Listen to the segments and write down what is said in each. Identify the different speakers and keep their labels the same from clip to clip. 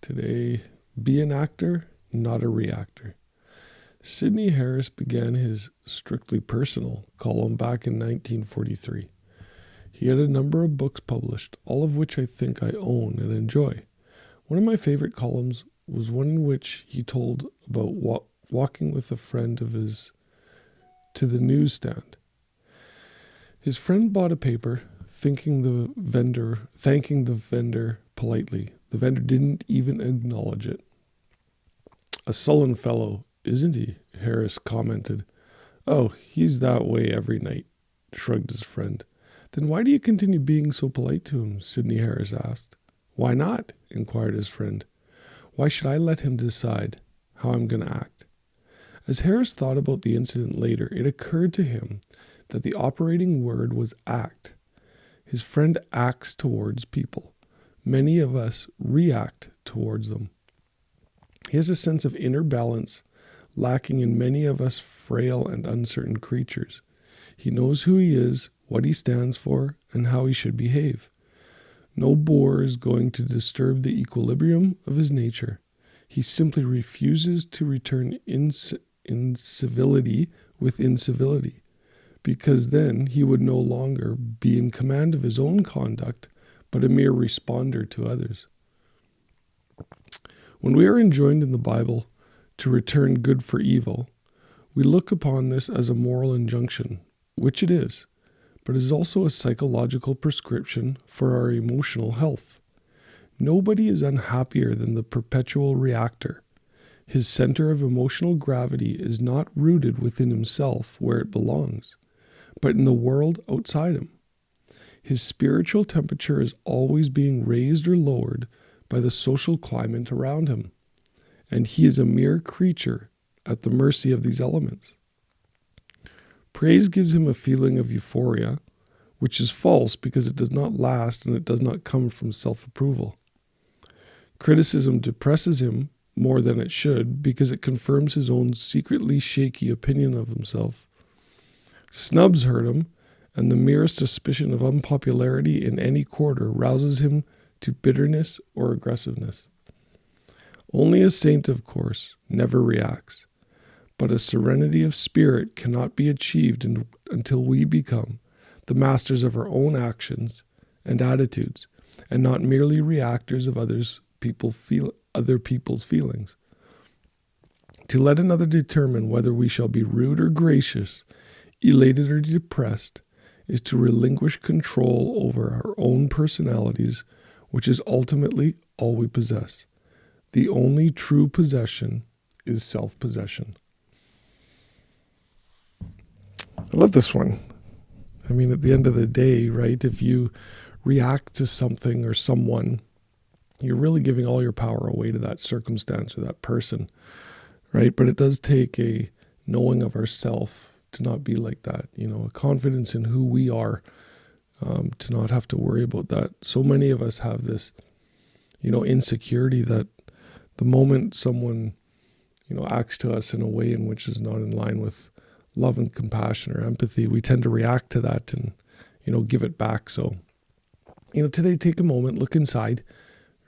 Speaker 1: Today, be an actor, not a reactor. Sidney Harris began his strictly personal column back in 1943. He had a number of books published, all of which I think I own and enjoy. One of my favorite columns was one in which he told about walking with a friend of his to the newsstand. His friend bought a paper, thanking the vendor politely. The vendor didn't even acknowledge it. "A sullen fellow, isn't he?" Harris commented. "Oh, he's that way every night," shrugged his friend. "Then why do you continue being so polite to him?" Sidney Harris asked. "Why not?" inquired his friend. "Why should I let him decide how I'm going to act?" As Harris thought about the incident later, it occurred to him that the operating word was act. His friend acts towards people. Many of us react towards them. He has a sense of inner balance lacking in many of us frail and uncertain creatures. He knows who he is, what he stands for, and how he should behave. No bore is going to disturb the equilibrium of his nature. He simply refuses to return incivility with incivility, because then he would no longer be in command of his own conduct, but a mere responder to others. When we are enjoined in the Bible to return good for evil, we look upon this as a moral injunction, which it is, but it is also a psychological prescription for our emotional health. Nobody is unhappier than the perpetual reactor. His center of emotional gravity is not rooted within himself where it belongs, but in the world outside him. His spiritual temperature is always being raised or lowered by the social climate around him, and he is a mere creature at the mercy of these elements. Praise gives him a feeling of euphoria, which is false because it does not last and it does not come from self-approval. Criticism depresses him more than it should because it confirms his own secretly shaky opinion of himself. Snubs hurt him, and the merest suspicion of unpopularity in any quarter rouses him to bitterness or aggressiveness. Only a saint, of course, never reacts, but a serenity of spirit cannot be achieved until we become the masters of our own actions and attitudes, and not merely reactors of other people's feelings. To let another determine whether we shall be rude or gracious, elated or depressed, is to relinquish control over our own personalities, which is ultimately all we possess. The only true possession is self-possession. I love this one. I mean, at the end of the day, right, if you react to something or someone, you're really giving all your power away to that circumstance or that person, right? But it does take a knowing of ourself to not be like that, a confidence in who we are, to not have to worry about that. So many of us have this, insecurity that the moment someone, acts to us in a way in which is not in line with love and compassion or empathy, we tend to react to that and, give it back. So, today, take a moment, look inside,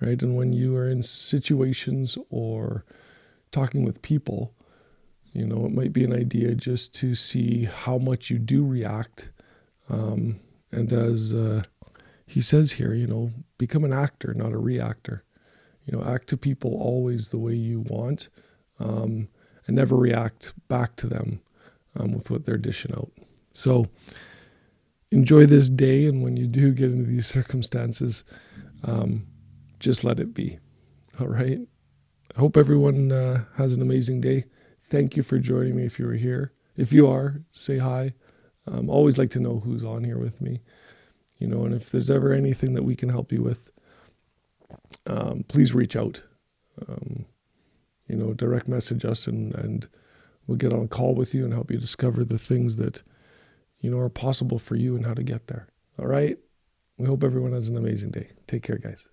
Speaker 1: right? And when you are in situations or talking with people, it might be an idea just to see how much you do react. And as he says here, become an actor, not a reactor. Act to people always the way you want, and never react back to them with what they're dishing out. So enjoy this day, and when you do get into these circumstances, just let it be. All right? I hope everyone has an amazing day. Thank you for joining me if you were here. If you are, say hi. Always like to know who's on here with me. And if there's ever anything that we can help you with, please reach out. Direct message us and we'll get on a call with you and help you discover the things that, are possible for you and how to get there. All right? We hope everyone has an amazing day. Take care, guys.